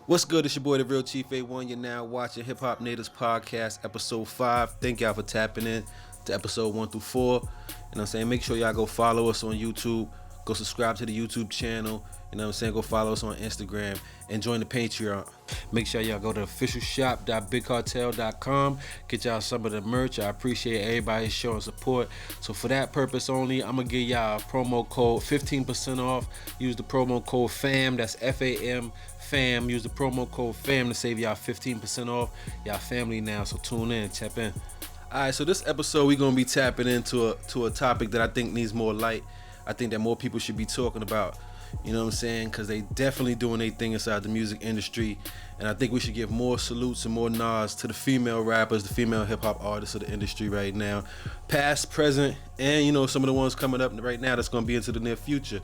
What's good? It's your boy, the Real Chief A1. You're now watching Hip Hop Natives Podcast, Episode 5. Thank y'all for tapping in to Episode 1 through 4. You know what I'm saying? Make sure y'all go follow us on YouTube. Go subscribe to the YouTube channel. You know what I'm saying? Go follow us on Instagram and join the Patreon. Make sure y'all go to officialshop.bigcartel.com. Get y'all some of the merch. I appreciate everybody showing support. So for that purpose only, I'm going to give y'all a promo code 15% off. Use the promo code FAM. That's FAM. FAM. Use the promo code FAM to save y'all 15% off. Y'all family now, so tune in, tap in. Alright, so this episode we're gonna be tapping into a topic that I think needs more light. I think that more people should be talking about. You know what I'm saying? Because they definitely doing their thing inside the music industry. And I think we should give more salutes and more nods to the female rappers, the female hip-hop artists of the industry right now. Past, present, and you know, some of the ones coming up right now that's gonna be into the near future.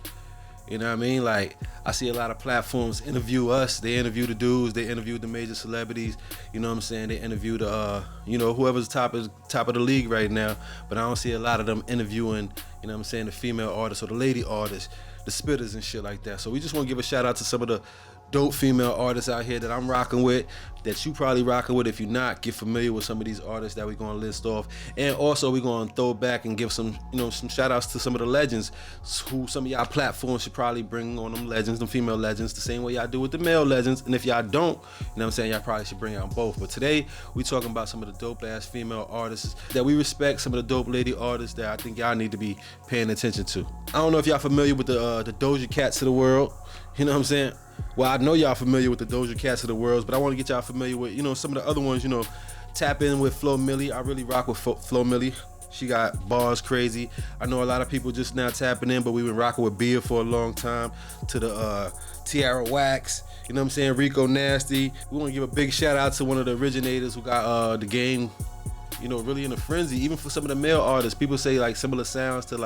You know what I mean? Like, I see a lot of platforms interview us. They interview the dudes. They interview the major celebrities. You know what I'm saying? They interview the, whoever's top of the league right now. But I don't see a lot of them interviewing, you know what I'm saying, the female artists or the lady artists, the spitters and shit like that. So we just want to give a shout out to some of the dope female artists out here that I'm rocking with, that you probably rocking with. If you're not, get familiar with some of these artists that we're going to list off. And also we're going to throw back and give some shout outs to some of the legends who some of y'all platforms should probably bring on them legends, them female legends, the same way y'all do with the male legends. And if y'all don't, you know what I'm saying, y'all probably should bring out both. But today we talking about some of the dope ass female artists that we respect, some of the dope lady artists that I think y'all need to be paying attention to. I don't know if y'all familiar with the Doja Cats of the world. You know what I'm saying? Well, I know y'all familiar with the Doja Cats of the world, but I want to get y'all familiar with, some of the other ones, tap in with Flo Milli. I really rock with Flo Milli. She got bars crazy. I know a lot of people just now tapping in, but we've been rocking with Bia for a long time. To the Tiara Wax, you know what I'm saying? Rico Nasty. We want to give a big shout out to one of the originators who got the game, really in a frenzy. Even for some of the male artists, people say like similar sounds to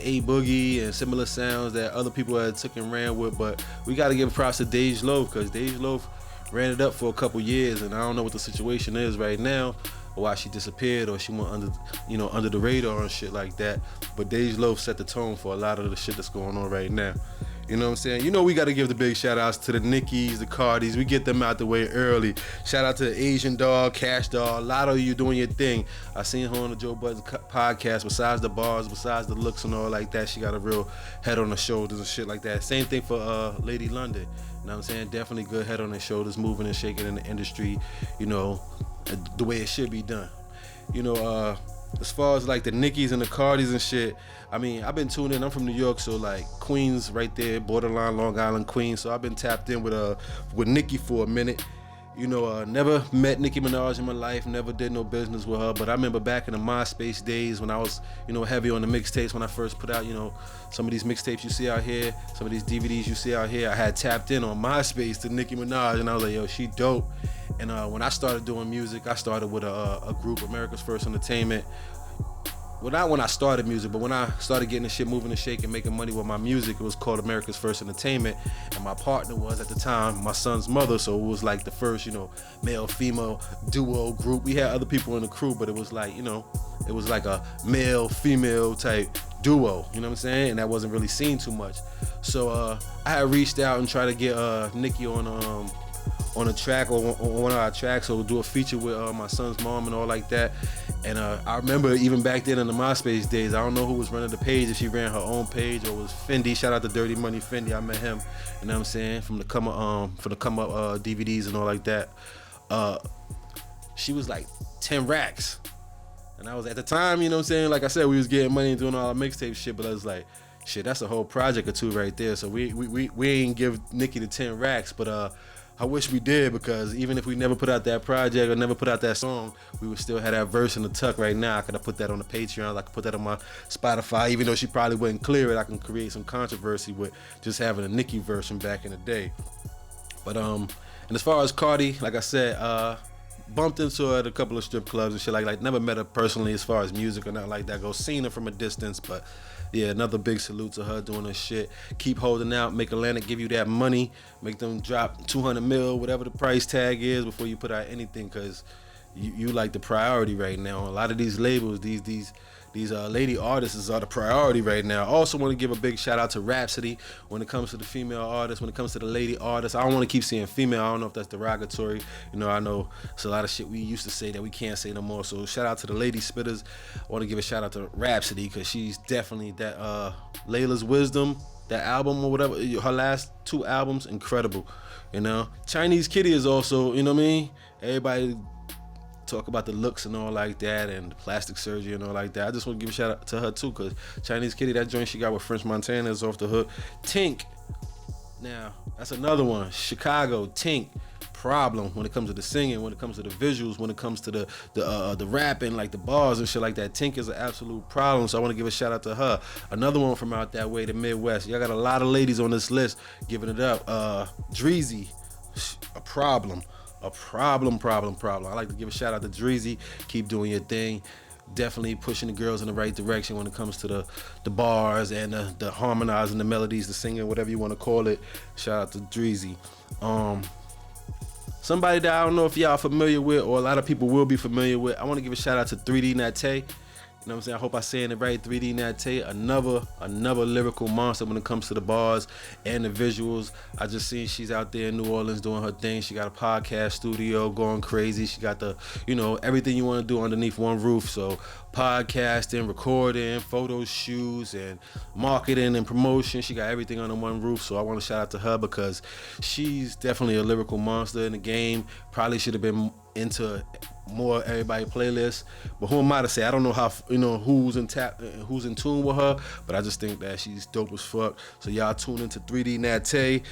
A Boogie and similar sounds that other people had took and ran with, but we got to give props to Dej Loaf, because Dej Loaf ran it up for a couple years, and I don't know what the situation is right now, or why she disappeared, or she went under the radar and shit like that. But Dej Loaf set the tone for a lot of the shit that's going on right now. You know what I'm saying? We got to give the big shout outs to the Nickies, the Cardis. We get them out the way early. Shout out to Asian Dog, Cash Dog. A lot of you doing your thing. I seen her on the Joe Budden podcast. Besides the bars, besides the looks and all like that, she got a real head on her shoulders and shit like that. Same thing for Lady London. You know what I'm saying? Definitely good head on her shoulders, moving and shaking in the industry, the way it should be done. As far as like the Nickies and the Cardis and shit, I mean, I've been tuned in. I'm from New York, so like Queens right there, borderline Long Island, Queens. So I've been tapped in with Nicki for a minute. Never met Nicki Minaj in my life, never did no business with her, but I remember back in the MySpace days when I was, heavy on the mixtapes, when I first put out, some of these mixtapes you see out here, some of these DVDs you see out here, I had tapped in on MySpace to Nicki Minaj, and I was like, yo, she dope. And when I started doing music, I started with a group, America's First Entertainment. Well, not when I started music, but when I started getting the shit moving and shaking, making money with my music, it was called America's First Entertainment. And my partner was, at the time, my son's mother, so it was like the first, male-female duo group. We had other people in the crew, but it was like, it was like a male-female type duo, you know what I'm saying? And that wasn't really seen too much. So I had reached out and tried to get Nicki on a track, or on one of our tracks, or do a feature with my son's mom and all like that. And I remember even back then in the MySpace days, I don't know who was running the page, if she ran her own page or it was Fendi. Shout out to Dirty Money Fendi. I met him, you know what I'm saying, from the come up DVDs and all like that. She was like 10 racks. And I was, at the time, you know what I'm saying, like I said, we was getting money and doing all our mixtape shit, but I was like, shit, that's a whole project or two right there. So we ain't give Nicki the 10 racks, but I wish we did, because even if we never put out that project or never put out that song, we would still have that verse in the tuck right now. I could have put that on the Patreon, I could put that on my Spotify. Even though she probably wouldn't clear it, I can create some controversy with just having a Nicki verse from back in the day. But and as far as Cardi, like I said, bumped into her at a couple of strip clubs and shit like never met her personally as far as music or nothing like that goes. Seen her from a distance, but yeah, another big salute to her doing her shit. Keep holding out, make Atlantic give you that money, make them drop 200 mil, whatever the price tag is, before you put out anything, because you like the priority right now. A lot of these labels, these lady artists are the priority right now. I also want to give a big shout out to Rhapsody when it comes to the female artists, when it comes to the lady artists. I don't want to keep saying female. I don't know if that's derogatory. You know, I know it's a lot of shit we used to say that we can't say no more. So shout out to the lady spitters. I want to give a shout out to Rhapsody because she's definitely that Layla's Wisdom, that album or whatever, her last 2 albums, incredible. You know, Chinese Kitty is also, you know what I mean? Everybody talk about the looks and all like that and the plastic surgery and all like that. I just want to give a shout out to her too, because Chinese Kitty, that joint she got with French Montana is off the hook. Tink, now that's another one. Chicago, Tink, problem when it comes to the singing, when it comes to the visuals, when it comes to the rapping, like the bars and shit like that. Tink is an absolute problem, so I want to give a shout out to her. Another one from out that way, the Midwest. Y'all got a lot of ladies on this list giving it up. Dreezy, a problem. A problem. I like to give a shout out to Dreezy. Keep doing your thing. Definitely pushing the girls in the right direction when it comes to the bars and the harmonizing, the melodies, the singing, whatever you want to call it. Shout out to Dreezy. Somebody that I don't know if y'all familiar with, or a lot of people will be familiar with. I want to give a shout out to 3D Nate. You know what I'm saying? I hope I'm saying it right. 3D Nate, another lyrical monster when it comes to the bars and the visuals. I just seen she's out there in New Orleans doing her thing. She got a podcast studio going crazy. She got the, you know, everything you want to do underneath one roof. So podcasting, recording, photo shoots, and marketing and promotion. She got everything under one roof. So I want to shout out to her because she's definitely a lyrical monster in the game. Probably should have been into more everybody playlists, but who am I to say? I don't know how, you know, who's in tune with her, but I just think that she's dope as fuck. So y'all tune into 3D Nate.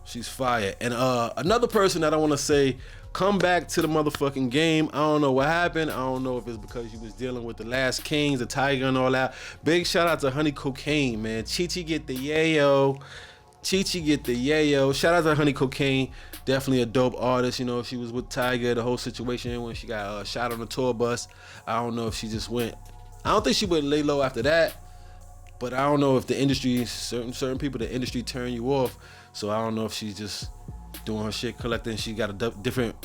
She's fire. And another person that I want to say, come back to the motherfucking game. I don't know what happened. I don't know if it's because you was dealing with the Last Kings, the Tiger and all that. Big shout out to Honey Cocaine, man. Chi-Chi get the yayo. Shout out to Honey Cocaine. Definitely a dope artist. You know, she was with Tiger, the whole situation when she got shot on the tour bus. I don't know if she just went. I don't think she went lay low after that. But I don't know if the industry, certain people, the industry turn you off. So I don't know if she's just doing her shit, collecting. She got a different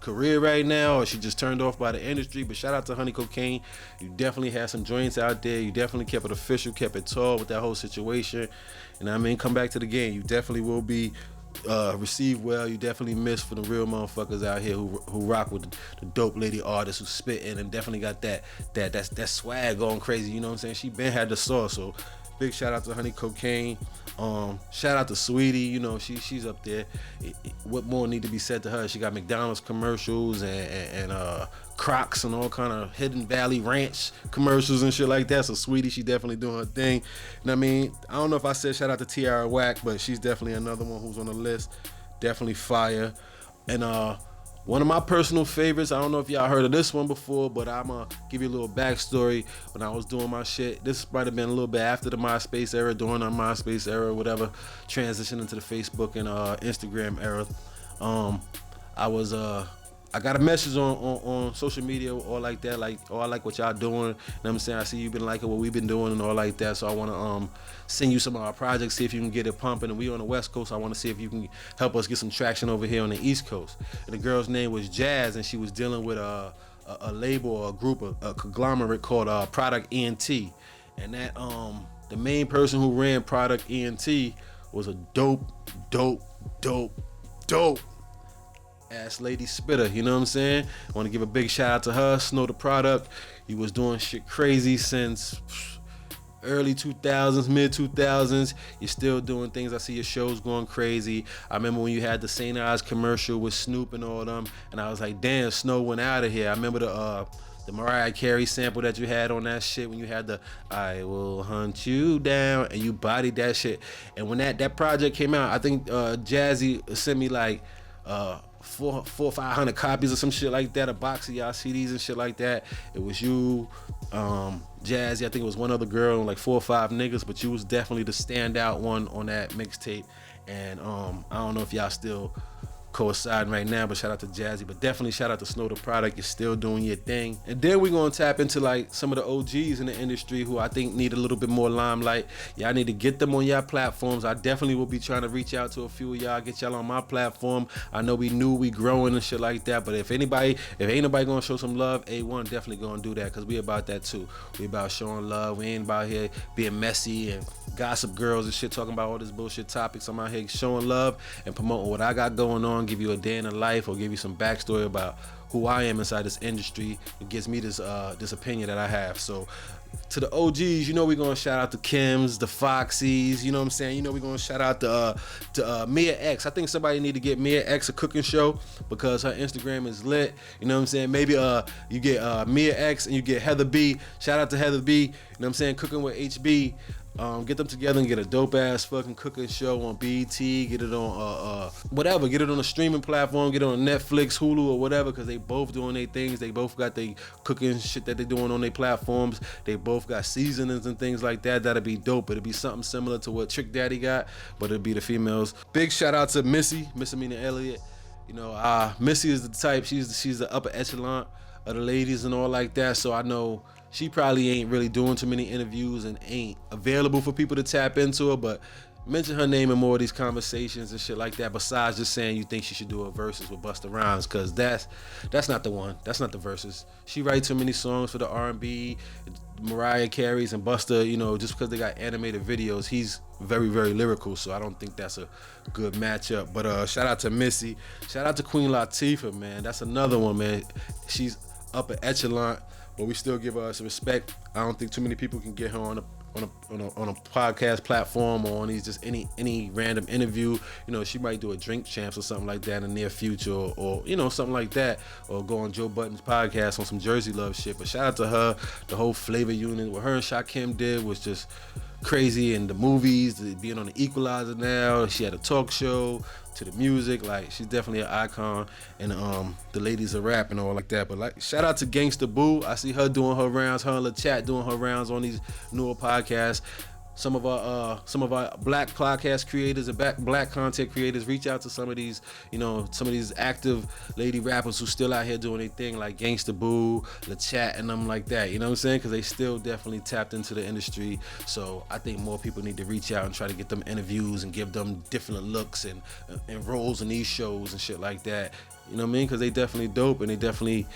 career right now, or she just turned off by the industry. But shout out to Honey Cocaine. You definitely had some joints out there. You definitely kept it official, kept it tall with that whole situation. And I mean, come back to the game. You definitely will be received well. You definitely miss for the real motherfuckers out here who rock with the dope lady artists who spitting and definitely got that swag going crazy. You know what I'm saying? She been had the sauce. So big shout out to Honey Cocaine. Shout out to Sweetie. You know, she's up there. What more need to be said to her? She got McDonald's commercials and Crocs and all kind of Hidden Valley Ranch commercials and shit like that. So Sweetie, she definitely doing her thing. And I mean, I don't know if I said shout out to Tiara Whack, but she's definitely another one who's on the list. Definitely fire. And one of my personal favorites, I don't know if y'all heard of this one before, but I'm going to give you a little backstory. When I was doing my shit, this might have been a little bit after the MySpace era, during our MySpace era, whatever, transitioning to the Facebook and Instagram era. I got a message on social media or like that, like, oh, I like what y'all doing. You know what I'm saying? I see you've been liking what we've been doing and all like that. So I want to send you some of our projects, see if you can get it pumping. And we on the West Coast. I want to see if you can help us get some traction over here on the East Coast. And the girl's name was Jazz, and she was dealing with a label or a group, a conglomerate called Product ENT. And that the main person who ran Product ENT was a dope ass lady spitter, you know what I'm saying? I want to give a big shout out to her. Snow the Product. You was doing shit crazy since early 2000s, mid 2000s. You're still doing things. I see your shows going crazy. I remember when you had the St. Ives commercial with Snoop and all them, and I was like, damn, Snow went out of here. I remember the Mariah Carey sample that you had on that shit when you had the I will hunt you down, and you bodied that shit. And when that project came out, I think Jazzy sent me like 400 or 500 copies or some shit like that, a box of y'all CDs and shit like that. It was you, Jazzy, I think it was one other girl, and like 4 or 5 niggas, but you was definitely the standout one on that mixtape. And I don't know if y'all still coinciding right now, but shout out to Jazzy. But definitely shout out to Snow the Product. You're still doing your thing. And then we're gonna tap into like some of the OGs in the industry who I think need a little bit more limelight. Y'all need to get them on y'all platforms. I definitely will be trying to reach out to a few of y'all, get y'all on my platform. I know we new, we growing and shit like that. But if ain't nobody gonna show some love, A1 definitely gonna do that, because we about that too. We about showing love. We ain't about here being messy and gossip girls and shit, talking about all this bullshit topics. I'm out here showing love and promoting what I got going on, give you a day in the life or give you some backstory about who I am inside this industry. It gives me this opinion that I have. So to the OGs, you know we're gonna shout out the Kims, the Foxies, you know what I'm saying? You know we're gonna shout out to Mia X. I think somebody need to get Mia X a cooking show because her Instagram is lit. You know what I'm saying? Maybe you get Mia X and you get Heather B. Shout out to Heather B. You know what I'm saying? Cooking with HB. Get them together and get a dope ass fucking cooking show on BET. Get it on whatever. Get it on a streaming platform. Get it on Netflix, Hulu, or whatever. Because they both doing their things. They both got their cooking shit that they doing on their platforms. They both got seasonings and things like that. That'd be dope. It'd be something similar to what Trick Daddy got, but it'd be the females. Big shout out to Missy Mina Elliott. You know, Missy is the type. She's the upper echelon of the ladies and all like that. So I know she probably ain't really doing too many interviews and ain't available for people to tap into her, but mention her name in more of these conversations and shit like that, besides just saying you think she should do a verses with Busta Rhymes, because that's not the one. That's not the verses. She writes too many songs for the R&B. Mariah Carey's and Busta, you know, just because they got animated videos, he's very, very lyrical, so I don't think that's a good matchup. But shout out to Missy. Shout out to Queen Latifah, man. That's another one, man. She's upper echelon, but we still give her some respect. I don't think too many people can get her on a podcast platform or on these just any random interview. You know, she might do a Drink Champs or something like that in the near future, or you know, something like that, or go on Joe Budden's podcast on some Jersey Love shit. But shout out to her, the whole Flavor Unit. What her and Shakim did was just crazy. In the movies, being on the Equalizer now, she had a talk show, to the music, like she's definitely an icon, and the ladies are rapping all like that. But like, shout out to Gangsta Boo. I see her doing her rounds, her and LaChat doing her rounds on these newer podcasts. Some of our black podcast creators and black content creators, reach out to some of these, you know, some of these active lady rappers who still out here doing their thing, like Gangsta Boo, LaChat, and them like that. You know what I'm saying? Because they still definitely tapped into the industry. So I think more people need to reach out and try to get them interviews and give them different looks and roles in these shows and shit like that. You know what I mean? Because they definitely dope, and they definitely,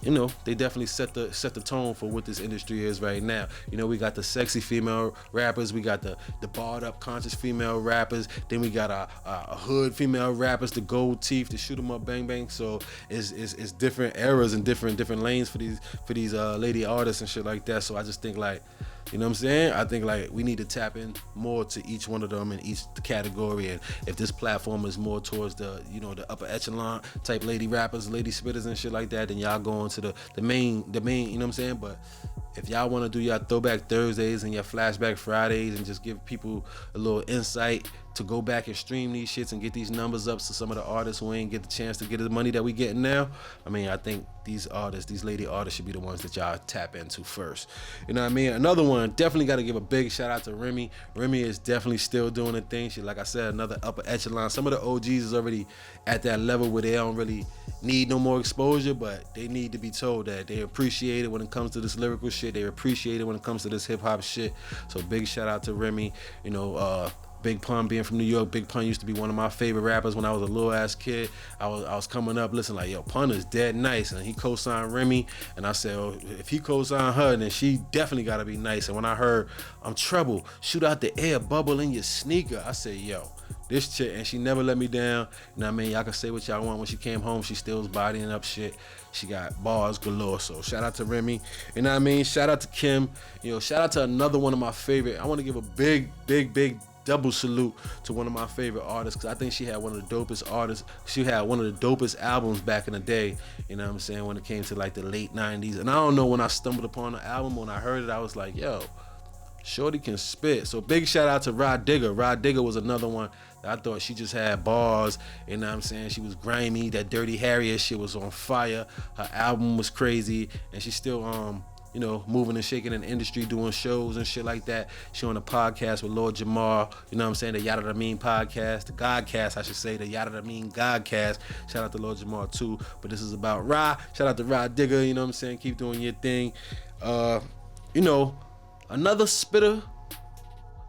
you know, they definitely set the tone for what this industry is right now. You know, we got the sexy female rappers, we got the barred up conscious female rappers, then we got a hood female rappers, the gold teeth, the shoot 'em up bang bang. So it's different eras and different lanes for these lady artists and shit like that. So I just think, like, you know what I'm saying? I think like we need to tap in more to each one of them in each category. And if this platform is more towards the, you know, the upper echelon type lady rappers, lady spitters and shit like that, then y'all go into the main, you know what I'm saying? But if y'all want to do your throwback Thursdays and your flashback Fridays and just give people a little insight to go back and stream these shits and get these numbers up to some of the artists who ain't get the chance to get the money that we getting now, I mean, I think these artists, these lady artists, should be the ones that y'all tap into first. You know what I mean? Another one, definitely got to give a big shout out to Remy. Remy is definitely still doing the thing. She, like I said, another upper echelon. Some of the OGs is already at that level where they don't really need no more exposure, but they need to be told that they appreciate it when it comes to this lyrical shit. They appreciate it when it comes to this hip hop shit. So big shout out to Remy. You know, Big Pun, being from New York, Big Pun used to be one of my favorite rappers when I was a little ass kid. I was coming up listening like, yo, Pun is dead nice, and he co-signed Remy, and I said, oh, if he co-signed her, then she definitely gotta be nice. And when I heard I'm Trouble, shoot out the air bubble in your sneaker, I said, yo, this chick, and she never let me down. You know what I mean? Y'all can say what y'all want. When she came home, she still was bodying up shit. She got bars galore. So shout out to Remy. You know what I mean? Shout out to Kim. You know, shout out to another one of my favorite. I want to give a big double salute to one of my favorite artists, because I think she had one of the dopest artists. She had one of the dopest albums back in the day, you know what I'm saying, when it came to like the late 90s. And I don't know, when I stumbled upon the album, when I heard it, I was like, yo, shorty can spit. So big shout out to Rod Digger. Rod Digger was another one that I thought she just had bars, you know what I'm saying? She was grimy. That Dirty Harriet shit was on fire. Her album was crazy, and she still moving and shaking in the industry, doing shows and shit like that. She on a podcast with Lord Jamar, you know what I'm saying, the Yada Da Mean podcast, the Godcast, I should say, the Yada Da Mean Godcast. Shout out to Lord Jamar too, but this is about Rah. Shout out to Rah Digger, you know what I'm saying, keep doing your thing. Another spitter,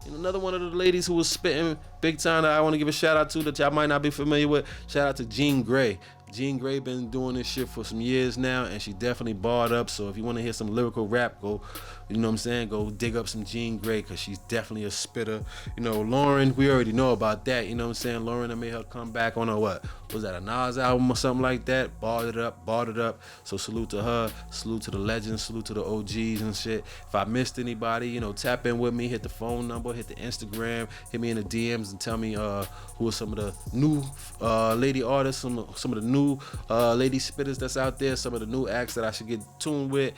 another one of the ladies who was spitting big time that I want to give a shout out to that y'all might not be familiar with. Shout out to Jean Grey. Jean Grey been doing this shit for some years now, and she definitely barred up. So if you want to hear some lyrical rap, go dig up some Jean Grey, because she's definitely a spitter. Lauren, we already know about that. You know what I'm saying? Lauren, I made her come back on a a Nas album or something like that? Barred it up. So salute to her, salute to the legends, salute to the OGs and shit. If I missed anybody, tap in with me, hit the phone number, hit the Instagram, hit me in the DMs and tell me who are some of the new lady artists, some of the new lady spitters that's out there, some of the new acts that I should get tuned with.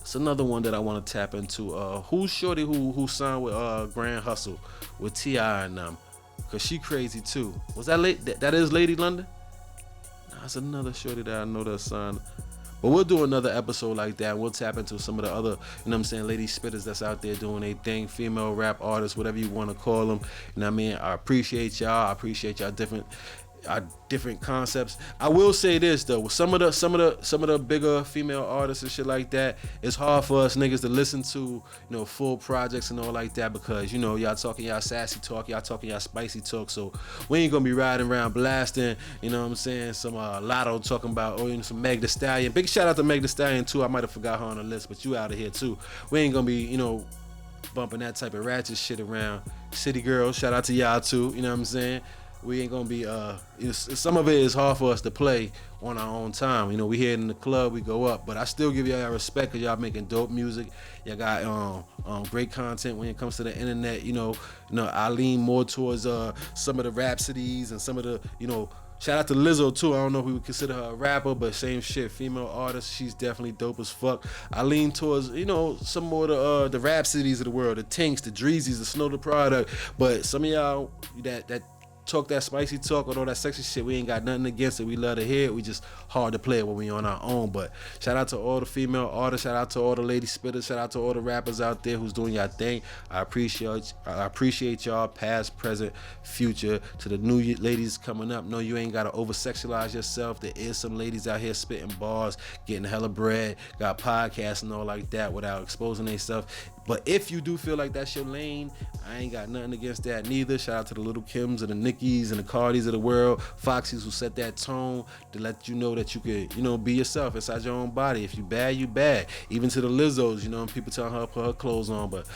It's another one that I want to tap into. Who's shorty who signed with Grand Hustle with T.I. and them? Cause she crazy too. Was that that is Lady London? Nah, that's another shorty that I know that signed. But we'll do another episode like that. We'll tap into some of the other, lady spitters that's out there doing their thing, female rap artists, whatever you want to call them. I appreciate y'all. I appreciate y'all different concepts. I will say this though, with some of the bigger female artists and shit like that, it's hard for us niggas to listen to full projects and all like that, because y'all talking y'all sassy talk, y'all talking y'all spicy talk, so we ain't gonna be riding around blasting some Lotto talking about some Meg Thee Stallion. Big shout out to Meg Thee Stallion too. I might have forgot her on the list, but you out of here too. We ain't gonna be bumping that type of ratchet shit around. City Girls, shout out to y'all too. You know what I'm saying? We ain't gonna be some of it is hard for us to play on our own time. We here in the club, we go up, but I still give y'all respect because y'all making dope music. Y'all got great content when it comes to the internet. I lean more towards some of the Rhapsodies and some of the shout out to Lizzo too. I don't know if we would consider her a rapper, but same shit, female artist. She's definitely dope as fuck. I lean towards some more of the Rhapsodies of the world, the Tinks, the Dreezys, the Snow the Product. But some of y'all that talk that spicy talk or all that sexy shit, we ain't got nothing against it. We love to hear it. We just hard to play it when we on our own. But shout out to all the female artists. Shout out to all the lady spitters. Shout out to all the rappers out there who's doing y'all thing. I appreciate y'all, past, present, future. To the new ladies coming up, no, you ain't gotta over sexualize yourself. There is some ladies out here spitting bars, getting hella bread, got podcasts and all like that without exposing themselves. But if you do feel like that's your lane, I ain't got nothing against that neither. Shout out to the Little Kims and the Nickies and the Cardis of the world, Foxies who set that tone to let you know that you could, be yourself inside your own body. If you bad, you bad. Even to the Lizzos, people telling her to put her clothes on, but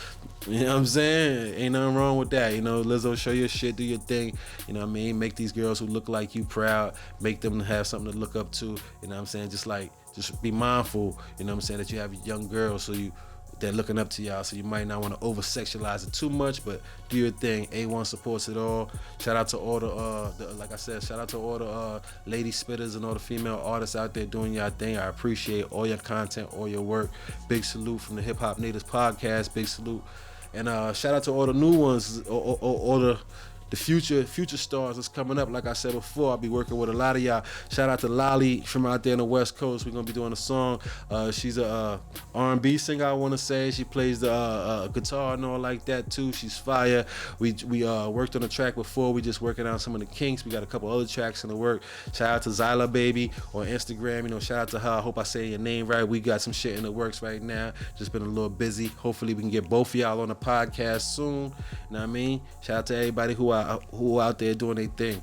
you know what I'm saying? Ain't nothing wrong with that. Lizzo, show your shit, do your thing. Make these girls who look like you proud, make them have something to look up to. You know what I'm saying? Just be mindful, that you have young girls so they're looking up to y'all, so you might not want to over sexualize it too much, but do your thing. A1 supports it all. Shout out to all like I said, shout out to all the lady spitters and all the female artists out there doing y'all thing. I appreciate all your content, all your work. Big salute from the Hip Hop Natives podcast. Big salute. And shout out to all the new ones, all the future stars that's coming up. Like I said before, I'll be working with a lot of y'all. Shout out to Lolly from out there in the West Coast. We're gonna be doing a song. She's a R&B singer, I want to say. She plays the guitar and all like that too. She's fire. We worked on a track before. We just working out some of the kinks. We got a couple other tracks in the work. Shout out to BeasyBaybie on Instagram. Shout out to her. I hope I say your name right. We got some shit in the works right now. Just been a little busy. Hopefully we can get both of y'all on the podcast soon. You know what I mean? Shout out to everybody who out there doing their thing.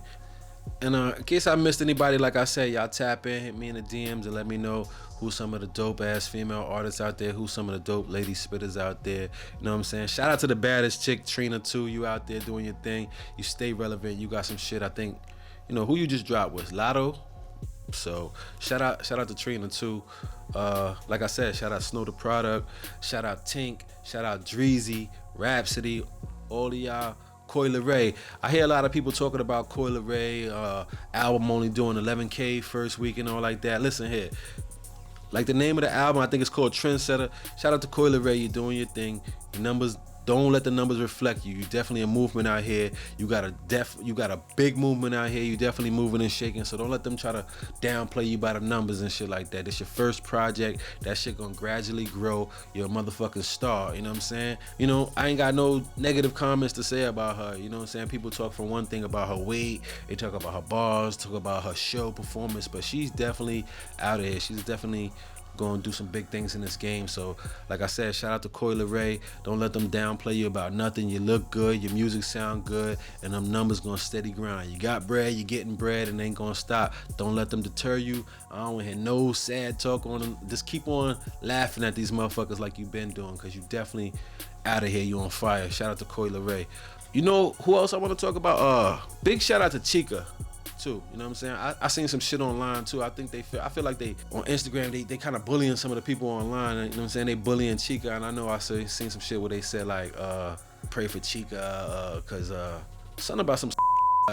And in case I missed anybody, like I said, y'all tap in, hit me in the DMs and let me know who's some of the dope ass female artists out there, who's some of the dope lady spitters out there. You know what I'm saying? Shout out to the baddest chick, Trina too. You out there doing your thing. You stay relevant. You got some shit. I think, who you just dropped was Lotto. So shout out to Trina too. Like I said, shout out Snow the Product. Shout out Tink. Shout out Dreezy, Rhapsody, all of y'all. Coi Leray. I hear a lot of people talking about Coi Leray album only doing 11K first week and all like that. Listen here. Like the name of the album, I think it's called Trendsetter. Shout out to Coi Leray. You're doing your thing. Your numbers Don't let the numbers reflect you. You definitely a movement out here. You got a big movement out here. You definitely moving and shaking. So don't let them try to downplay you by the numbers and shit like that. It's your first project. That shit gonna gradually grow. You're a motherfucking star. You know what I'm saying? You know, I ain't got no negative comments to say about her. You know what I'm saying? People talk for one thing about her weight. They talk about her bars, talk about her show performance, but she's definitely out of here. She's definitely going to do some big things in this game. So like I said, shout out to Coi Leray. Don't let them downplay you about nothing. You look good, your music sound good, and them numbers gonna steady grind. You got bread, you getting bread, and ain't gonna stop. Don't let them deter you. I don't hear no sad talk on them. Just keep on laughing at these motherfuckers like you've been doing, because you definitely out of here. You on fire. Shout out to Coi Leray. You know who else I want to talk about? Big shout out to Chica too. You know what I'm saying? I seen some shit online too. I feel like they on Instagram they kind of bullying some of the people online. You know what I'm saying? They bullying Chica, and I know I seen some shit where they said like pray for Chica cause something about some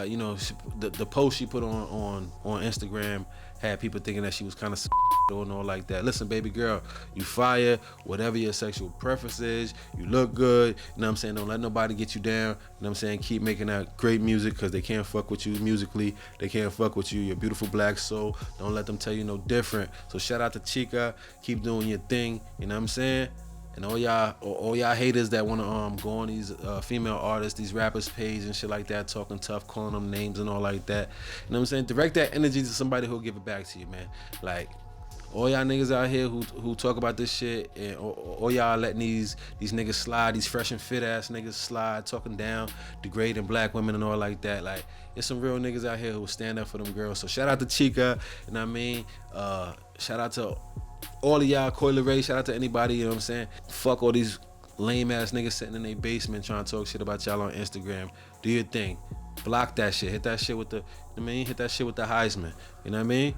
you know, the post she put on Instagram had people thinking that she was kind of and all like that. Listen, baby girl, you fire, whatever your sexual preference is, you look good, you know what I'm saying? Don't let nobody get you down, you know what I'm saying? Keep making that great music, because they can't fuck with you musically, they can't fuck with you, your beautiful black soul. Don't let them tell you no different. So shout out to Chica, keep doing your thing, you know what I'm saying? And all y'all haters that want to go on these female artists, these rappers page and shit like that, talking tough, calling them names and all like that, you know what I'm saying? Direct that energy to somebody who'll give it back to you, man. Like, all y'all niggas out here who talk about this shit, and all y'all letting these niggas slide, these fresh and fit ass niggas slide, talking down, degrading black women and all like that. Like, there's some real niggas out here who stand up for them girls. So shout out to Chica, you know what I mean? Shout out to all of y'all, Coi Leray, shout out to anybody, you know what I'm saying? Fuck all these lame ass niggas sitting in their basement trying to talk shit about y'all on Instagram. Do your thing. Block that shit. Hit that shit with the, you know what I mean? Hit that shit with the Heisman. You know what I mean?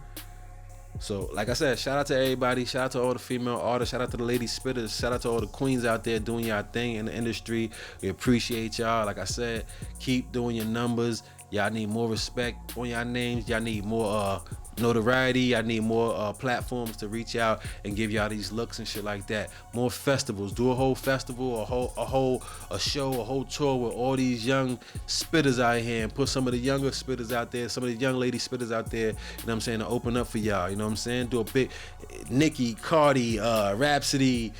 So, like I said, shout out to everybody. Shout out to all the female artists. Shout out to the lady spitters. Shout out to all the queens out there doing y'all thing in the industry. We appreciate y'all. Like I said, keep doing your numbers. Y'all need more respect on y'all names. Y'all need more notoriety. I need more platforms to reach out and give y'all these looks and shit like that. More festivals. Do a whole festival, a show, a whole tour with all these young spitters out here, and put some of the younger spitters out there, some of the young lady spitters out there, you know what I'm saying, to open up for y'all. You know what I'm saying? Do a big Nicki, Cardi, Rhapsody,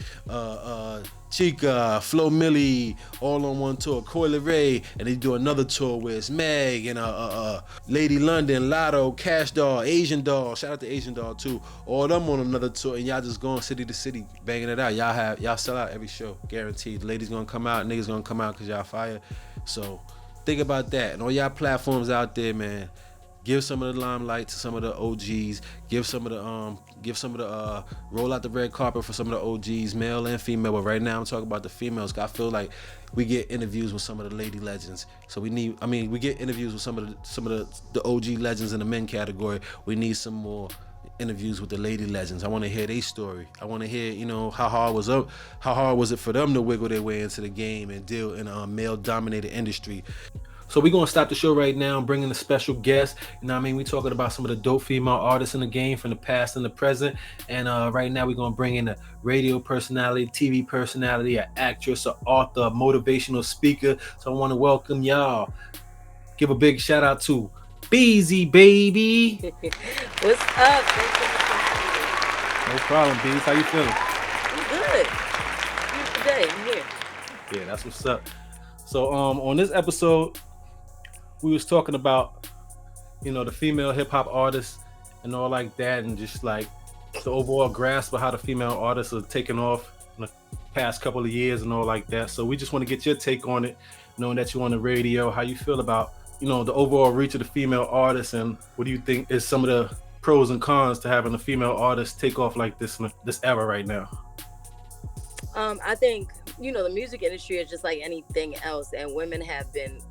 Chica, Flo Milli, all on one tour. Coi Leray, and they do another tour where it's Meg and Lady London, Lotto, Cash Doll, Asian Doll. Shout out to Asian Doll too. All them on another tour, and y'all just going city to city, banging it out. Y'all sell out every show, guaranteed. The ladies gonna come out, niggas gonna come out because y'all fire. So think about that. And all y'all platforms out there, man, give some of the limelight to some of the OGs. Give some of the roll out the red carpet for some of the OGs, male and female. But right now I'm talking about the females, 'cause I feel like we get interviews with some of the lady legends. So we get interviews with some of the OG legends in the men category. We need some more interviews with the lady legends. I want to hear their story. I want to hear, you know, how hard was it for them to wiggle their way into the game and deal in a male dominated industry. So we're going to stop the show right now and bring in a special guest. You know what I mean? We're talking about some of the dope female artists in the game from the past and the present. And right now we're going to bring in a radio personality, TV personality, an actress, an author, a motivational speaker. So I want to welcome y'all. Give a big shout out to BeasyBaybie. What's up? No problem, Bees. How you feeling? I'm good. Beautiful day. I'm here. Yeah, that's what's up. So on this episode, we was talking about, you know, the female hip hop artists and all like that, and just like the overall grasp of how the female artists are taking off in the past couple of years and all like that. So we just want to get your take on it, knowing that you're on the radio, how you feel about, you know, the overall reach of the female artists, and what do you think is some of the pros and cons to having a female artist take off like this in this era right now? I think, you know, the music industry is just like anything else, and women have been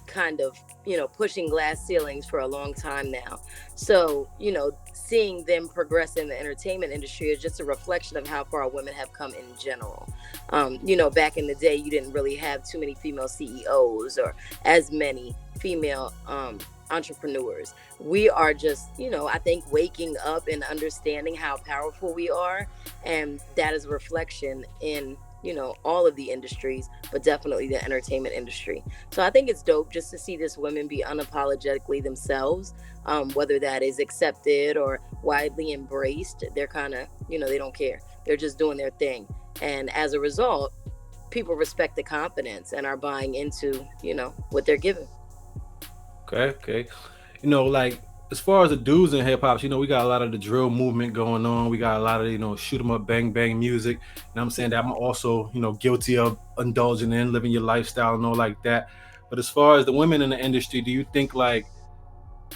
kind of, you know, pushing glass ceilings for a long time now. So, you know, seeing them progress in the entertainment industry is just a reflection of how far women have come in general. You know, back in the day, you didn't really have too many female CEOs or as many female entrepreneurs. We are just, you know, I think waking up and understanding how powerful we are, and that is a reflection in all of the industries, but definitely the entertainment industry. So I think it's dope just to see this women be unapologetically themselves, whether that is accepted or widely embraced. They're kind of, they don't care. They're just doing their thing. And as a result, people respect the confidence and are buying into, what they're given. Okay, okay. Like as far as the dudes in hip hop, we got a lot of the drill movement going on. We got a lot of shoot 'em up, bang bang music. And I'm saying that I'm also guilty of indulging in living your lifestyle and all like that. But as far as the women in the industry, do you think like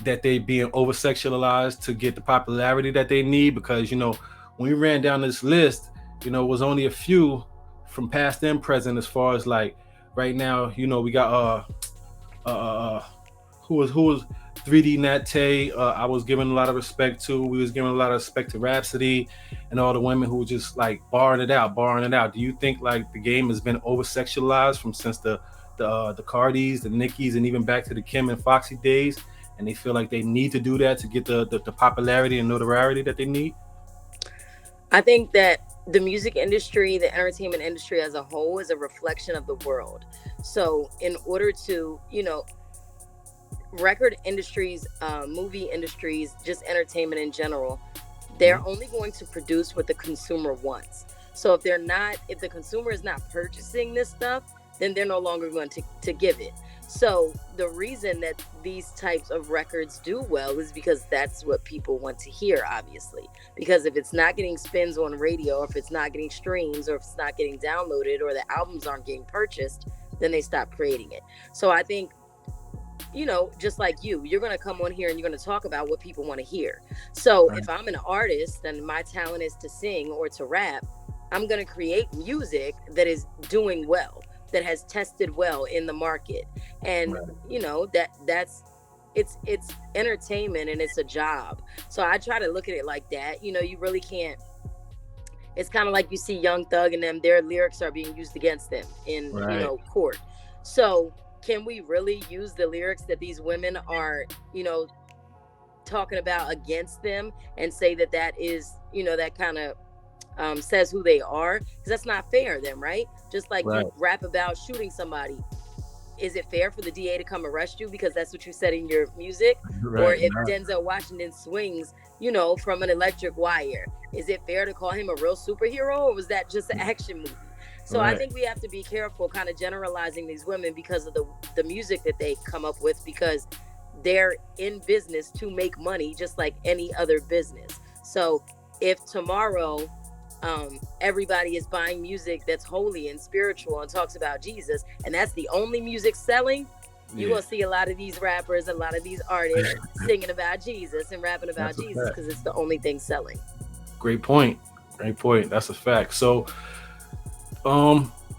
that they being over sexualized to get the popularity that they need? Because when we ran down this list, it was only a few from past and present. As far as like right now, we got uh who was 3D Nat Tay. I was giving a lot of respect to. We was giving a lot of respect to Rhapsody and all the women who were just like barring it out. Do you think like the game has been over sexualized from since the Cardis, the Nickis, and even back to the Kim and Foxy days, and they feel like they need to do that to get the popularity and notoriety that they need? I think that the music industry, the entertainment industry as a whole, is a reflection of the world. So, in order to, record industries, movie industries, just entertainment in general, they're only going to produce what the consumer wants. So if the consumer is not purchasing this stuff, then they're no longer going to give it. So the reason that these types of records do well is because that's what people want to hear, obviously. Because if it's not getting spins on radio, or if it's not getting streams, or if it's not getting downloaded, or the albums aren't getting purchased, then they stop creating it. So I think, just like you're going to come on here and you're going to talk about what people want to hear. So if I'm an artist and my talent is to sing or to rap, I'm going to create music that is doing well, that has tested well in the market. And, that's it's entertainment and it's a job. So I try to look at it like that. You really can't. It's kind of like you see Young Thug and them, their lyrics are being used against them in, court. So can we really use the lyrics that these women are, talking about against them and say that is, that kind of says who they are? Because that's not fair then, right? Just like you rap about shooting somebody. Is it fair for the DA to come arrest you because that's what you said in your music? Or if Denzel Washington swings, from an electric wire, is it fair to call him a real superhero, or was that just an action movie? So I think we have to be careful kind of generalizing these women because of the music that they come up with, because they're in business to make money just like any other business. So if tomorrow everybody is buying music that's holy and spiritual and talks about Jesus, and that's the only music selling, you're going to see a lot of these rappers, a lot of these artists singing about Jesus and rapping about Jesus because it's the only thing selling. Great point. That's a fact. So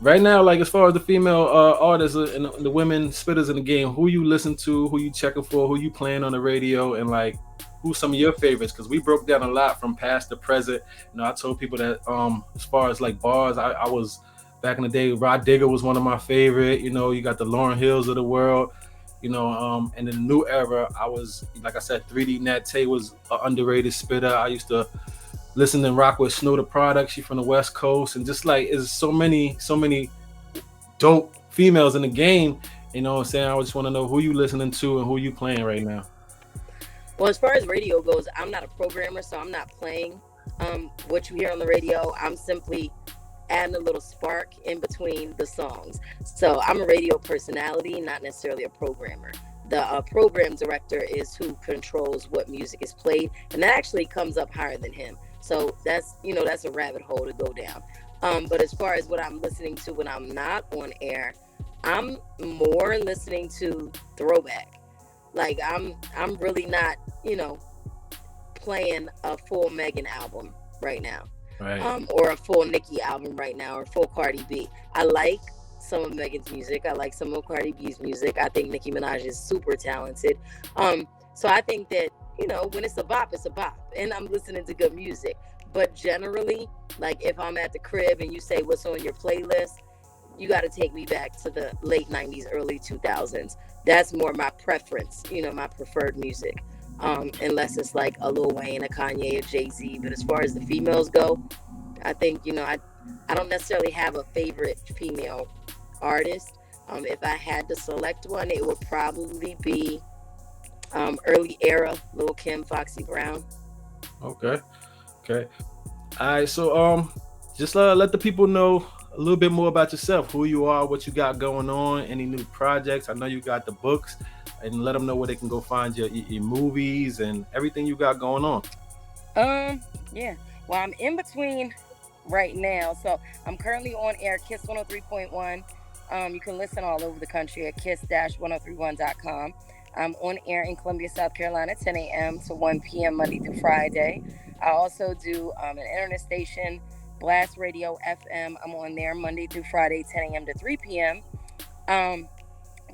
right now, like as far as the female artists and the women spitters in the game, who you listen to, who you checking for, who you playing on the radio, and like who's some of your favorites? Because we broke down a lot from past to present. I told people that as far as like bars, I was back in the day, Rod Digger was one of my favorite. You got the Lauryn Hills of the world. And in the new era, I was, like I said, 3D Nat Tay was an underrated spitter. I used to listen and rock with Snow the Product. She from the West Coast, and just like it's so many dope females in the game. What I'm saying? I just want to know who you listening to and who you playing right now. Well, as far as radio goes, I'm not a programmer, so I'm not playing what you hear on the radio. I'm simply adding a little spark in between the songs. So I'm a radio personality, not necessarily a programmer. The program director is who controls what music is played, and that actually comes up higher than him. So that's a rabbit hole to go down. But as far as what I'm listening to when I'm not on air, I'm more listening to throwback. Like I'm really not, playing a full Megan album right now. Right. Or a full Nicki album right now, or full Cardi B. I like some of Megan's music. I like some of Cardi B's music. I think Nicki Minaj is super talented. So I think that, when it's a bop, it's a bop. And I'm listening to good music. But generally, like if I'm at the crib and you say what's on your playlist, you got to take me back to the late 90s, early 2000s. That's more my preference, my preferred music. Unless it's like a Lil Wayne, a Kanye, a Jay-Z. But as far as the females go, I think, I don't necessarily have a favorite female artist. If I had to select one, it would probably be early era Lil Kim, Foxy Brown. Okay. Okay. All right. So just let the people know a little bit more about yourself, who you are, what you got going on, any new projects. I know you got the books, and let them know where they can go find your movies and everything you got going on. Yeah. Well, I'm in between right now. So I'm currently on air, Kiss 103.1. You can listen all over the country at kiss-1031.com. I'm on air in Columbia, South Carolina, 10 a.m. to 1 p.m. Monday through Friday. I also do an internet station, Blast Radio FM. I'm on there Monday through Friday, 10 a.m. to 3 p.m. Um,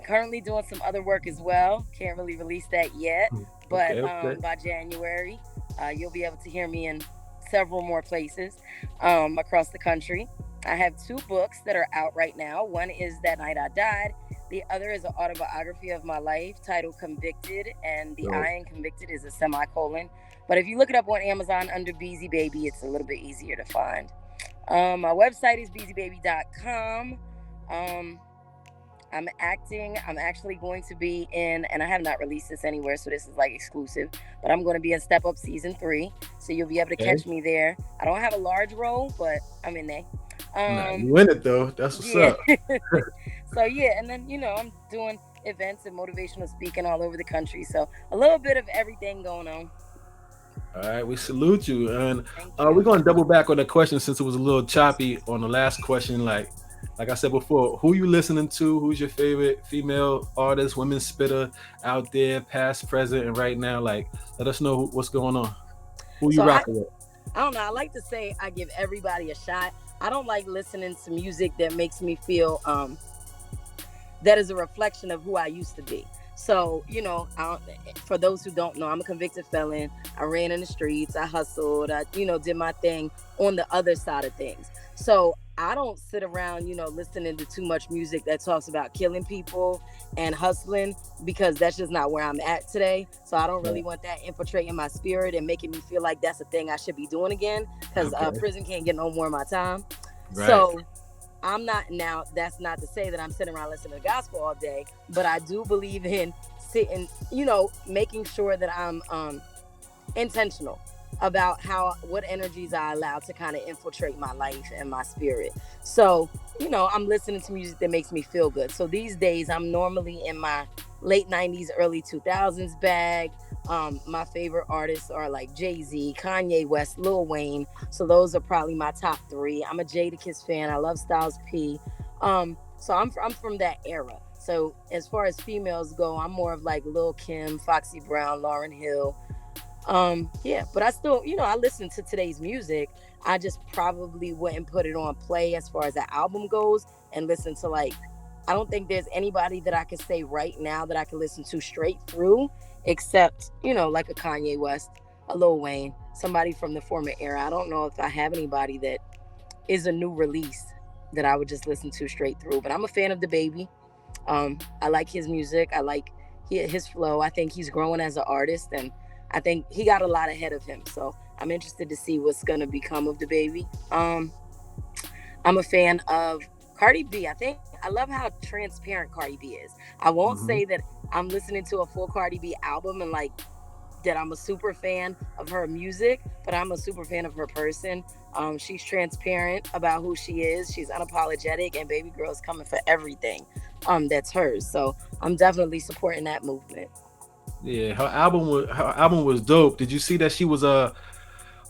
Currently doing some other work as well. Can't really release that yet, but Okay. Okay. by January, you'll be able to hear me in several more places across the country. I have two books that are out right now. One is That Night I Died. The other is an autobiography of my life titled Convicted, and the So I in Convicted is a semicolon. But if you look it up on Amazon under BeasyBaybie, it's a little bit easier to find. My website is BeasyBaybie.com. Um, I'm acting. I'm actually going to be in, and I have not released this anywhere, so this is like exclusive. But I'm going to be in Step Up season 3, so you'll be able to okay. catch me there. I don't have a large role, but I'm in there. Nah, Um, you in it though. That's what's yeah. up. So yeah, and then I'm doing events and motivational speaking all over the country. So a little bit of everything going on. All right, we salute you, and Thank we're you. gonna double back on the question since it was a little choppy on the last question. Like I said before, who you listening to? Who's your favorite female artist, women spitter out there, past, present, and right now? Like, let us know what's going on. Who you So I rocking with? I don't know. I like to say I give everybody a shot. I don't like listening to music that makes me feel that is a reflection of who I used to be. So, for those who don't know, I'm a convicted felon. I ran in the streets. I hustled. I, did my thing on the other side of things. So I don't sit around, listening to too much music that talks about killing people and hustling because that's just not where I'm at today. So I don't really Right. want that infiltrating my spirit and making me feel like that's a thing I should be doing again because Okay. prison can't get no more of my time. Right. So I'm not now. That's not to say that I'm sitting around listening to gospel all day, but I do believe in sitting, making sure that I'm intentional about how what energies I allow to kind of infiltrate my life and my spirit. So, I'm listening to music that makes me feel good. So these days I'm normally in my late 90s, early 2000s bag. My favorite artists are like Jay-Z, Kanye West, Lil Wayne. So those are probably my top three. I'm a Jadakiss fan. I love Styles P. So I'm from that era. So as far as females go, I'm more of like Lil Kim, Foxy Brown, Lauryn Hill. Yeah, but I still, I listen to today's music. I just probably wouldn't put it on play as far as the album goes and listen to like I don't think there's anybody that I could say right now that I can listen to straight through except, like a Kanye West, a Lil Wayne, somebody from the former era. I don't know if I have anybody that is a new release that I would just listen to straight through, but I'm a fan of the baby. I like his music. I like his flow. I think he's growing as an artist, and I think he got a lot ahead of him. So I'm interested to see what's gonna become of the baby. I'm a fan of Cardi B. I think I love how transparent Cardi B is. I won't Hmm. say that I'm listening to a full Cardi B album and like that I'm a super fan of her music, but I'm a super fan of her person. She's transparent about who she is. She's unapologetic, and baby girl's coming for everything that's hers. So I'm definitely supporting that movement. Yeah, her album was dope. Did you see that she was her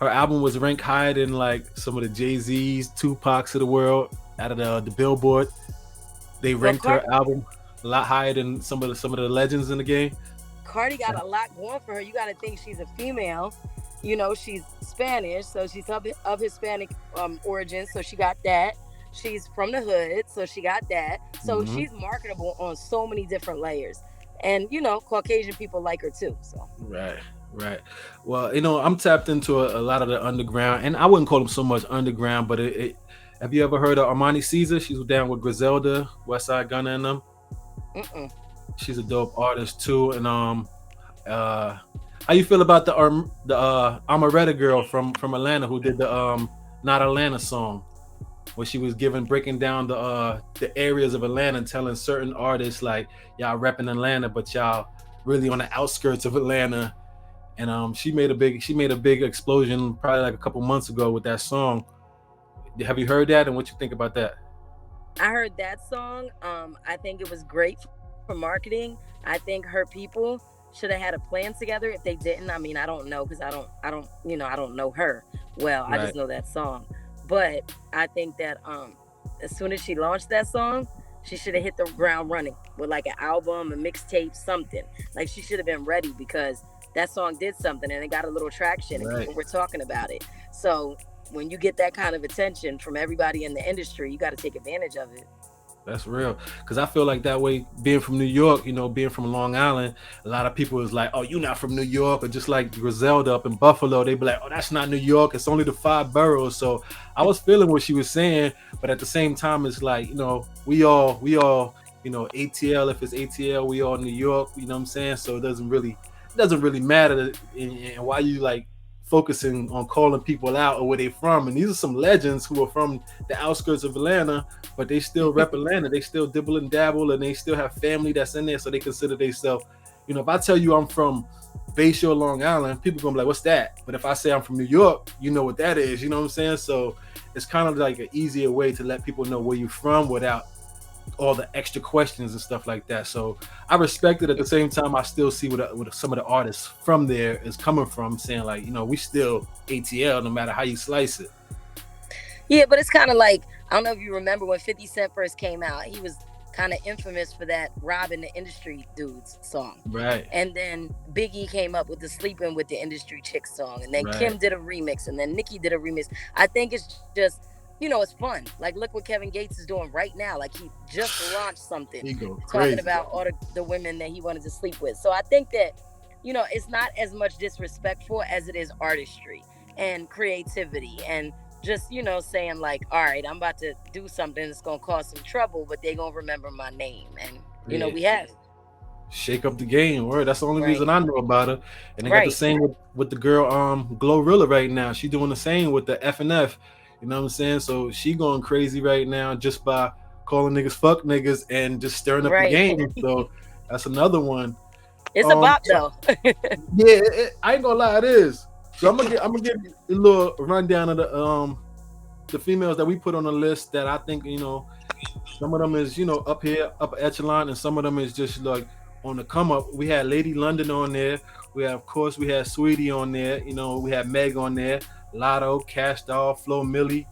album was ranked higher than like some of the Jay-Z's, Tupac's of the world out of the Billboard. They Well, ranked her album a lot higher than some of the legends in the game. Cardi got a lot going for her. You got to think she's a female. She's Spanish, so she's of Hispanic origin, so she got that. She's from the hood, so she got that. So Hmm. she's marketable on so many different layers. And, Caucasian people like her too. So, Right, right. Well, I'm tapped into a lot of the underground, and I wouldn't call them so much underground, but have you ever heard of Armani Caesar? She's down with Griselda, Westside Gunna, and them. mm-mm. She's a dope artist too. And uh, how you feel about the Amaretta girl from Atlanta who did the Not Atlanta song? where she was breaking down the areas of Atlanta and telling certain artists like y'all repping Atlanta, but y'all really on the outskirts of Atlanta. And she made a big explosion probably like a couple months ago with that song. Have you heard that, and what you think about that? I heard that song. I think it was great for marketing. I think her people should have had a plan together. If they didn't, I mean, I don't know because I don't know her well. I just Right. know that song. But I think that as soon as she launched that song, she should have hit the ground running with like an album, a mixtape, something. Like she should have been ready because that song did something and it got a little traction and Right. people were talking about it. So when you get that kind of attention from everybody in the industry, you got to take advantage of it. That's real. Cause I feel like that way, being from New York, being from Long Island, a lot of people is like, "Oh, you not from New York," or just like Griselda up in Buffalo, they be like, "Oh, that's not New York. It's only the five boroughs." So I was feeling what she was saying, but at the same time, it's like, we all, ATL. If it's ATL, we all New York. You know what I'm saying? So it doesn't really matter, and why you like focusing on calling people out or where they from. And these are some legends who are from the outskirts of Atlanta, but they still rep Atlanta. They still dibble and dabble, and they still have family that's in there, so they consider themselves. If I tell you I'm from Bayshore, Long Island, people gonna be like, "What's that?" But if I say I'm from New York, you know what that is. You know what I'm saying? So it's kind of like an easier way to let people know where you're from without all the extra questions and stuff like that. So I respect it. At the same time, I still see what some of the artists from there is coming from, saying like, we still ATL no matter how you slice it. Yeah, but it's kind of like I don't know if you remember when 50 Cent first came out. He was kind of infamous for that robbing the industry dudes song. Right, And then Biggie came up with the sleeping with the industry chick song. And then right. Kim did a remix. And then Nicki did a remix. I think it's just, it's fun. Like, look what Kevin Gates is doing right now. Like, he just launched something He go talking crazy. about all the women that he wanted to sleep with. So I think that, it's not as much disrespectful as it is artistry and creativity and just saying like, all right, I'm about to do something that's gonna cause some trouble, but they gonna remember my name. And Yeah. we have. Shake up the game. Word. That's the only Right. reason I know about her. And they got the Right. same with the girl Glorilla right now. She doing the same with the F and F. You know what I'm saying? So she going crazy right now just by calling niggas fuck niggas and just stirring up the Right. game. So that's another one. It's a Um bop though. yeah, I ain't gonna lie, it is. So I'm gonna give you a little rundown of the females that we put on the list that I think some of them is up here, upper echelon, and some of them is just like on the come up. We had Lady London on there. Of course, we had Sweetie on there. We had Meg on there. Lotto, Cash Doll, Flo Millie,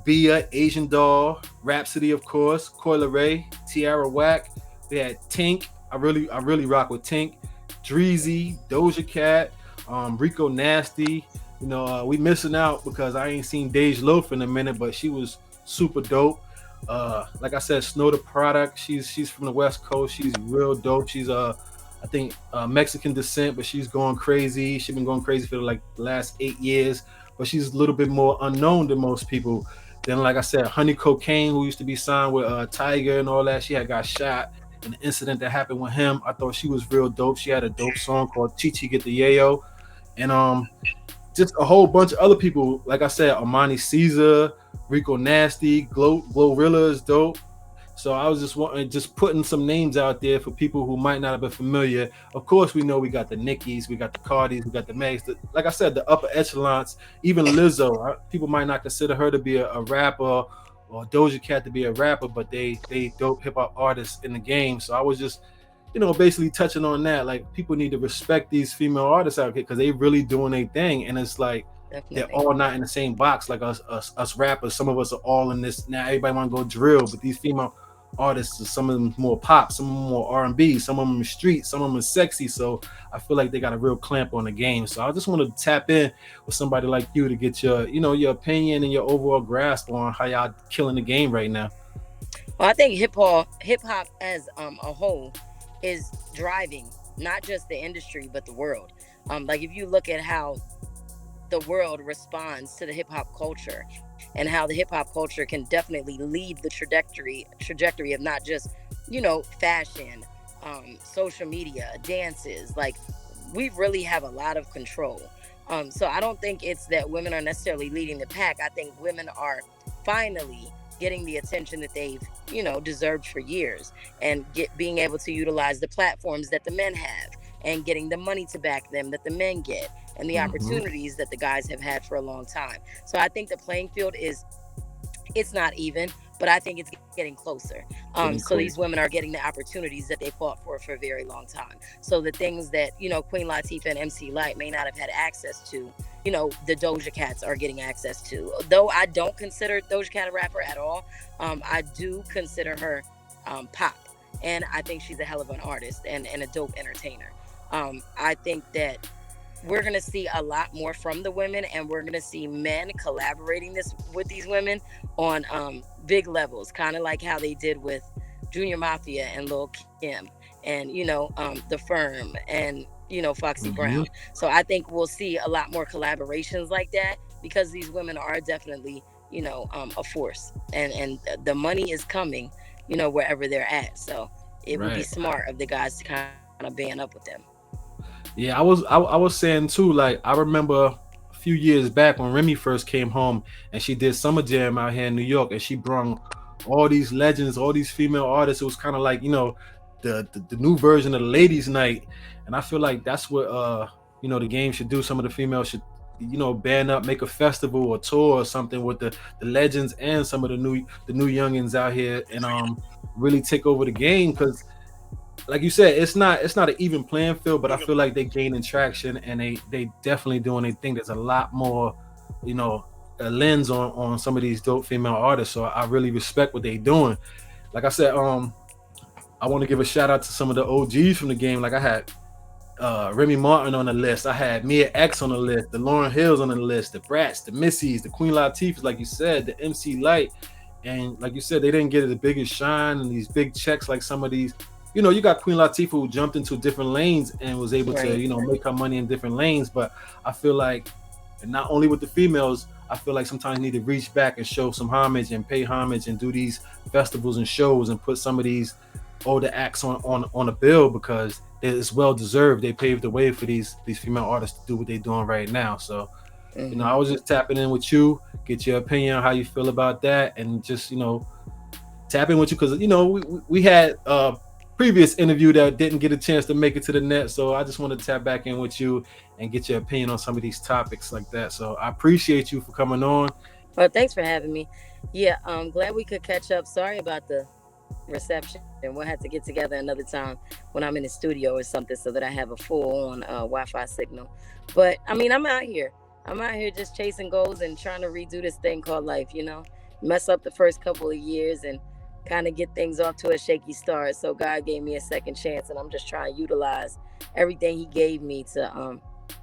Bia, Asian Doll, Rhapsody, of course, Coil Ray, Tiara Whack. We had Tink. I really rock with Tink. Dreezy, Doja Cat, Rico Nasty. We missing out because I ain't seen Dej Loaf in a minute, but she was super dope. Like I said, Snow the Product. She's from the West Coast. She's real dope. She's I think Mexican descent, but she's going crazy. She's been going crazy for like the last 8 years, but she's a little bit more unknown than most people. Then, like I said, Honey Cocaine, who used to be signed with Tiger and all that, she had got shot. An incident that happened with him, I thought she was real dope. She had a dope song called Chi Chi Get the Yayo, and just a whole bunch of other people. Like I said, Armani Caesar, Rico Nasty, Glorilla is dope. So I was just putting some names out there for people who might not have been familiar. Of course, we know we got the Nickies, we got the Cardis, we got the Megs. Like I said, the upper echelons. Even Lizzo, people might not consider her to be a rapper or Doja Cat to be a rapper, but they dope hip hop artists in the game. So I was just basically touching on that. Like people need to respect these female artists out here because they really doing their thing, and it's like they're Definitely. all not in the same box like us rappers. Some of us are all in this now. Everybody want to go drill, but these female artists, some of them more pop, some of them more R&B, some of them street, some of them are sexy. So I feel like they got a real clamp on the game. So I just want to tap in with somebody like you to get your opinion and your overall grasp on how y'all killing the game right now. Well, I think hip hop as a whole is driving not just the industry but the world. Like if you look at how the world responds to the hip hop culture and how the hip hop culture can definitely lead the trajectory of not just fashion, social media, dances. Like we really have a lot of control. So I don't think it's that women are necessarily leading the pack. I think women are finally getting the attention that they've, deserved for years, and being able to utilize the platforms that the men have, and getting the money to back them that the men get, and the Mm-hmm. opportunities that the guys have had for a long time. So I think the playing field is, it's not even, but I think it's getting closer. Getting So these close. women are getting the opportunities that they fought for a very long time. So the things that, Queen Latifah and MC Light may not have had access to, the Doja Cats are getting access to. Though I don't consider Doja Cat a rapper at all, I do consider her pop, and I think she's a hell of an artist and a dope entertainer. I think that we're going to see a lot more from the women, and we're going to see men collaborating this with these women on big levels, kind of like how they did with Junior Mafia and Lil Kim, and the Firm, and Foxy Brown. Mm-hmm. So I think we'll see a lot more collaborations like that, because these women are definitely a force, and the money is coming wherever they're at. So it would be Right. smart of the guys to kind of band up with them. Yeah, I was saying too. Like I remember a few years back when Remy first came home and she did Summer Jam out here in New York, and she brung all these legends, all these female artists. It was kind of like the new version of the Ladies' Night, and I feel like that's what the game should do. Some of the females should band up, make a festival or tour or something with the legends and some of the new youngins out here, and really take over the game because like you said, it's not an even playing field, but I feel like they gaining traction and they definitely doing their thing. There's a lot more, you know, a lens on some of these dope female artists. So I really respect what they doing. Like I said, I want to give a shout out to some of the OGs from the game. Like I had Remy Martin on the list. I had Mia X on the list, the Lauren Hills on the list, the Brats, the Missies, the Queen Latifahs, like you said, the MC Light. And like you said, they didn't get the biggest shine and these big checks like some of these. You got Queen Latifah who jumped into different lanes and was able to, Right. make her money in different lanes. But I feel like, and not only with the females, I feel like sometimes you need to reach back and show some homage and pay homage and do these festivals and shows and put some of these older acts on a bill because it's well deserved. They paved the way for these female artists to do what they're doing right now. So, I Hmm. was just tapping in with you, get your opinion on how you feel about that, and just tap in with you because we had a previous interview that didn't get a chance to make it to the net. So I just want to tap back in with you and get your opinion on some of these topics like that. So I appreciate you for coming on. Well, thanks for having me. Yeah, glad we could catch up. Sorry about the reception. We'll have to get together another time when I'm in the studio or something so that I have a full on Wi-Fi signal. But I mean, I'm out here. I'm out here just chasing goals and trying to redo this thing called life. Mess up the first couple of years and kind of get things off to a shaky start. So God gave me a second chance, and I'm just trying to utilize everything He gave me to,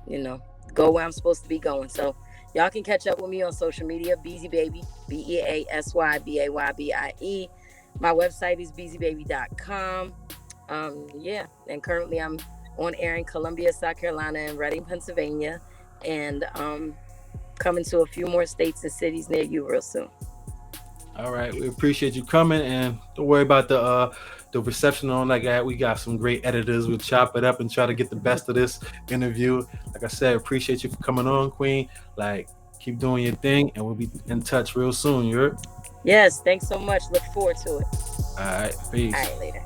you know, go where I'm supposed to be going. So y'all can catch up with me on social media, BeasyBaybie, BeasyBaybie. My website is BeasyBaby.com. Yeah, and currently I'm on air in Columbia, South Carolina, and Reading, Pennsylvania, and coming to a few more states and cities near you real soon. All right, we appreciate you coming, and don't worry about the reception on like that. We got some great editors. We'll chop it up and try to get the best of this interview. Like I said, appreciate you for coming on, Queen. Like, keep doing your thing, and we'll be in touch real soon. You heard? Yes, thanks so much. Look forward to it. All right, All peace. right, later.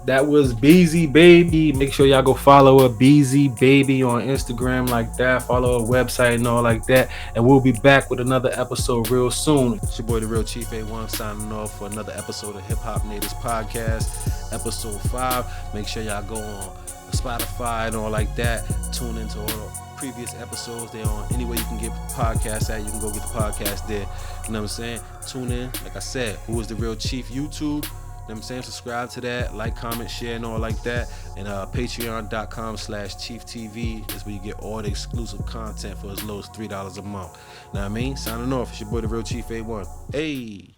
That was Beezy Baby. Make sure y'all go follow her, Beezy Baby, on Instagram like that. Follow her website and all like that. And we'll be back with another episode real soon. It's your boy, the Real Chief A1, signing off for another episode of Hip Hop Natives Podcast, episode 5. Make sure y'all go on Spotify and all like that. Tune into all the previous episodes. They're on anywhere you can get podcasts at. You can go get the podcast there. You know what I'm saying? Tune in. Like I said, Who is the Real Chief YouTube? You know what I'm saying? Subscribe to that, like, comment, share, and all like that. And patreon.com/ChiefTV is where you get all the exclusive content for as low as $3 a month. Know what I mean? Signing off. It's your boy, the Real Chief A1. Hey.